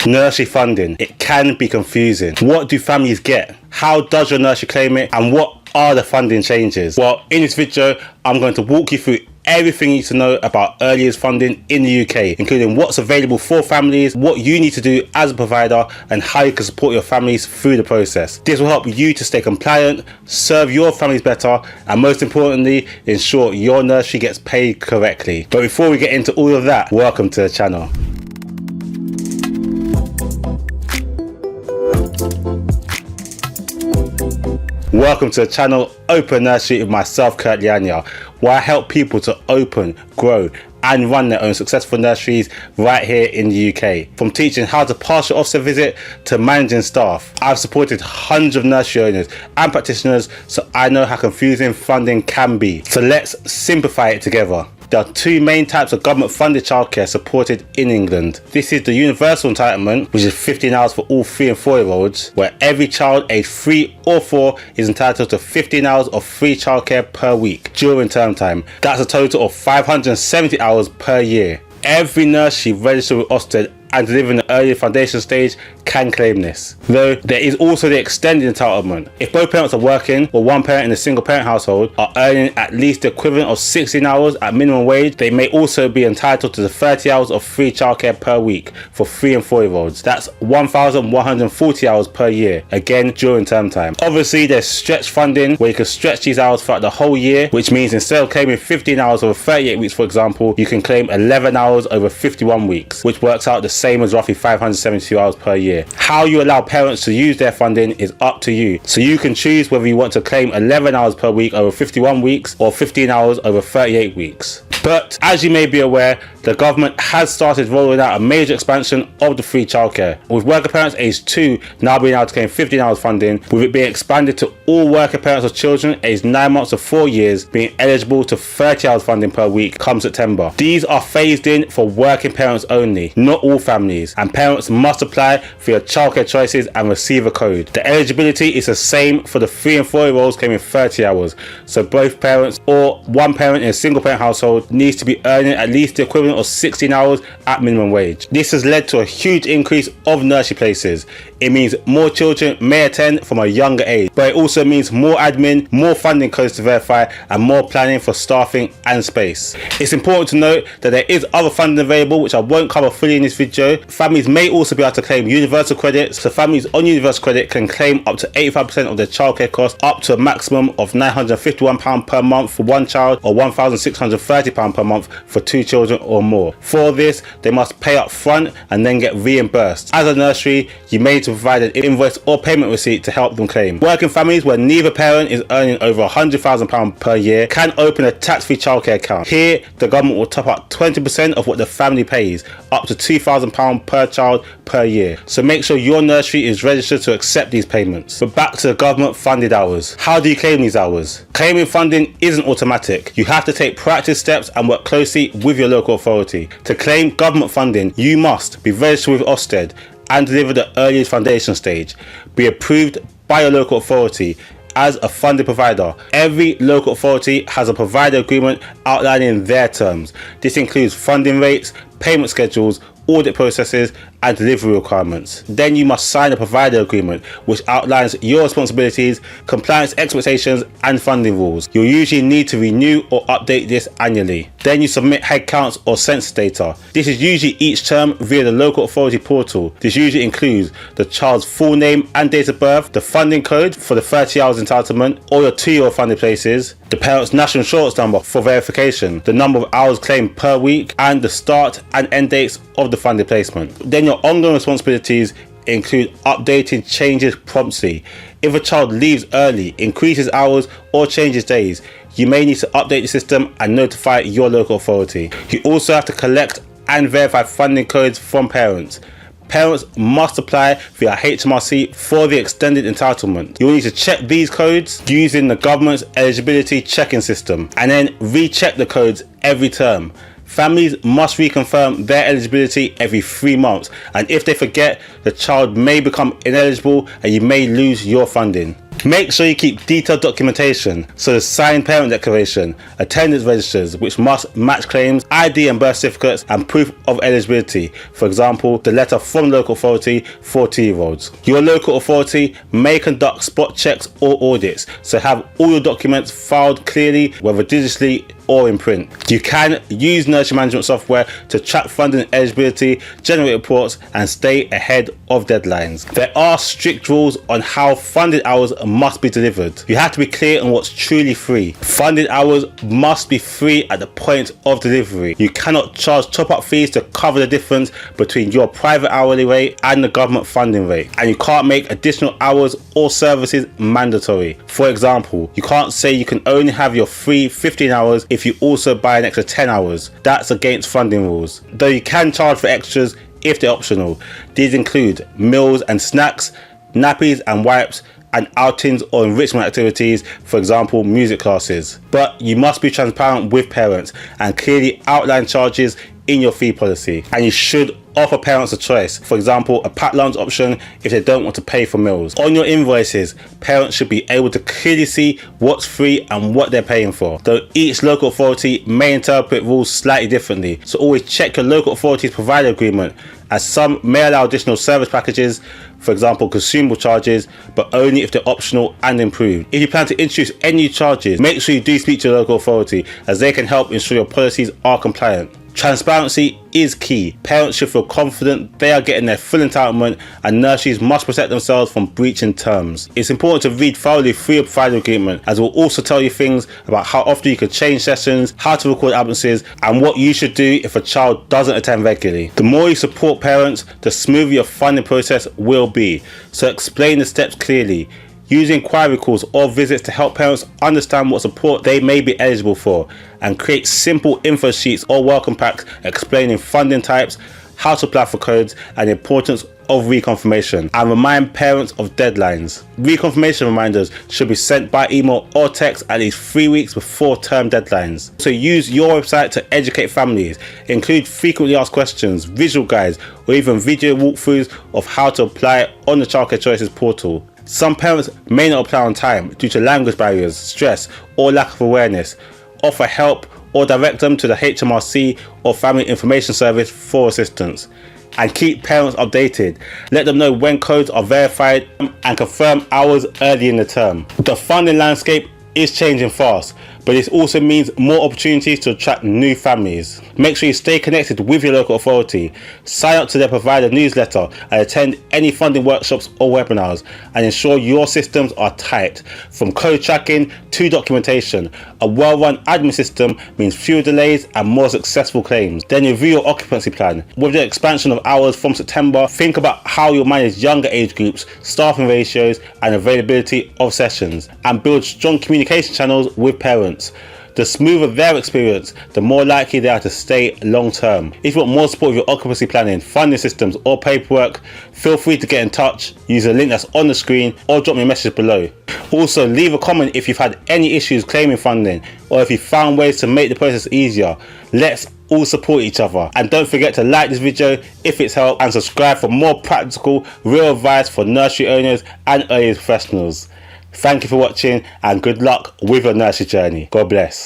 Nursery funding. It can be confusing. What do families get? How does your nursery claim it? And what are the funding changes? Well, in this video, I'm going to walk you through everything you need to know about early years funding in the UK, including what's available for families, what you need to do as a provider, and how you can support your families through the process. This will help you to stay compliant, serve your families better, and most importantly, ensure your nursery gets paid correctly. But before we get into all of that, welcome to the channel. Welcome to the channel Open Nursery with myself, Kurt Lianya, where I help people to open, grow and run their own successful nurseries right here in the UK. From teaching how to pass your Ofsted visit to managing staff, I've supported hundreds of nursery owners and practitioners, so I know how confusing funding can be. So let's simplify it together. There are two main types of government funded childcare supported in England. This is the universal entitlement, which is 15 hours for all 3 and 4 year olds, where every child aged 3 or 4 is entitled to 15 hours of free childcare per week during term time. That's a total of 570 hours per year. Every nursery registered with Ofsted and delivering the early foundation stage can claim this. Though there is also the extended entitlement. If both parents are working or one parent in a single parent household are earning at least the equivalent of 16 hours at minimum wage, they may also be entitled to the 30 hours of free childcare per week for 3 and 4 year olds. That's 1,140 hours per year, again during term time. Obviously there's stretch funding where you can stretch these hours throughout the whole year, which means instead of claiming 15 hours over 38 weeks for example, you can claim 11 hours over 51 weeks, which works out the same as roughly 572 hours per year. How you allow parents to use their funding is up to you, so you can choose whether you want to claim 11 hours per week over 51 weeks or 15 hours over 38 weeks. But as you may be aware, the government has started rolling out a major expansion of the free childcare, with worker parents aged 2 now being able to claim 15 hours funding, with it being expanded to all worker parents of children aged 9 months to 4 years being eligible to 30 hours funding per week come September. These are phased in for working parents only, not all families, and parents must apply for your childcare choices and receive a code. The eligibility is the same for the 3 and 4 year olds claiming 30 hours, so both parents or one parent in a single parent household needs to be earning at least the equivalent of 16 hours at minimum wage. This has led to a huge increase of nursery places. It means more children may attend from a younger age, but it also means more admin, more funding codes to verify, and more planning for staffing and space. It's important to note that there is other funding available which I won't cover fully in this video. Families may also be able to claim universal credit, so families on universal credit can claim up to 85% of their childcare costs, up to a maximum of £951 per month for one child or £1,630 per month for 2 children or more. For this, they must pay up front and then get reimbursed. As a nursery, you may need to provide an invoice or payment receipt to help them claim. Working families where neither parent is earning over £100,000 per year can open a tax-free childcare account. Here, the government will top up 20% of what the family pays, up to £2,000 per child per year. So make sure your nursery is registered to accept these payments. But back to the government funded hours. How do you claim these hours? Claiming funding isn't automatic. You have to take proactive steps and work closely with your local authority. To claim government funding, you must be registered with Ofsted and deliver the earliest foundation stage, be approved by your local authority as a funded provider. Every local authority has a provider agreement outlining their terms. This includes funding rates, payment schedules, audit processes and delivery requirements. Then you must sign a provider agreement which outlines your responsibilities, compliance expectations and funding rules. You'll usually need to renew or update this annually. Then you submit headcounts or census data. This is usually each term via the local authority portal. This usually includes the child's full name and date of birth, the funding code for the 30 hours entitlement or your 2-year funded places, the parent's national insurance number for verification, the number of hours claimed per week and the start and end dates of the funded placement. Then your ongoing responsibilities include updating changes promptly. If a child leaves early, increases hours or changes days, you may need to update the system and notify your local authority. You also have to collect and verify funding codes from parents. Parents must apply via HMRC for the extended entitlement. You'll need to check these codes using the government's eligibility checking system and then recheck the codes every term. Families must reconfirm their eligibility every 3 months, and if they forget, the child may become ineligible and you may lose your funding. Make sure you keep detailed documentation, so the signed parent declaration, attendance registers which must match claims, ID and birth certificates, and proof of eligibility, for example the letter from local authority for 2-year-olds. Your local authority may conduct spot checks or audits, so have all your documents filed clearly, whether digitally or in print. You can use nursery management software to track funding eligibility, generate reports, and stay ahead of deadlines. There are strict rules on how funded hours must be delivered. You have to be clear on what's truly free. Funded hours must be free at the point of delivery. You cannot charge top-up fees to cover the difference between your private hourly rate and the government funding rate, and you can't make additional hours or services mandatory. For example, you can't say you can only have your free 15 hours if you also buy an extra 10 hours. That's against funding rules. Though you can charge for extras if they're optional. These include meals and snacks, nappies and wipes, and outings or enrichment activities, for example music classes. But you must be transparent with parents and clearly outline charges in your fee policy, and you should offer parents a choice, for example a packed lunch option if they don't want to pay for meals. On your invoices, parents should be able to clearly see what's free and what they're paying for, though each local authority may interpret rules slightly differently, so always check your local authority's provider agreement, as some may allow additional service packages, for example consumable charges, but only if they're optional and improved. If you plan to introduce any new charges, make sure you do speak to your local authority, as they can help ensure your policies are compliant. Transparency is key. Parents should feel confident they are getting their full entitlement, and nurseries must protect themselves from breaching terms. It's important to read thoroughly through your provider agreement, as it will also tell you things about how often you could change sessions, how to record absences, and what you should do if a child doesn't attend regularly. The more you support parents, the smoother your funding process will be. So explain the steps clearly. Use inquiry calls or visits to help parents understand what support they may be eligible for, and create simple info sheets or welcome packs explaining funding types, how to apply for codes, and the importance of reconfirmation, and remind parents of deadlines. Reconfirmation reminders should be sent by email or text at least 3 weeks before term deadlines. So use your website to educate families. Include frequently asked questions, visual guides, or even video walkthroughs of how to apply on the Childcare Choices portal. Some parents may not apply on time due to language barriers, stress, or lack of awareness. Offer help or direct them to the HMRC or Family Information Service for assistance. And keep parents updated. Let them know when codes are verified and confirm hours early in the term. The funding landscape is changing fast, but this also means more opportunities to attract new families. Make sure you stay connected with your local authority, sign up to their provider newsletter, and attend any funding workshops or webinars, and ensure your systems are tight. From code tracking to documentation, a well-run admin system means fewer delays and more successful claims. Then review your occupancy plan. With the expansion of hours from September, think about how you'll manage younger age groups, staffing ratios, and availability of sessions, and build strong communication channels with parents. The smoother their experience, the more likely they are to stay long term. If you want more support with your occupancy planning, funding systems, or paperwork, feel free to get in touch. Use the link that's on the screen or drop me a message below. Also, leave a comment if you've had any issues claiming funding, or if you found ways to make the process easier. Let's all support each other, and don't forget to like this video if it's helped, and subscribe for more practical, real advice for nursery owners and early years professionals. Thank you for watching, and good luck with your nursery journey. God bless.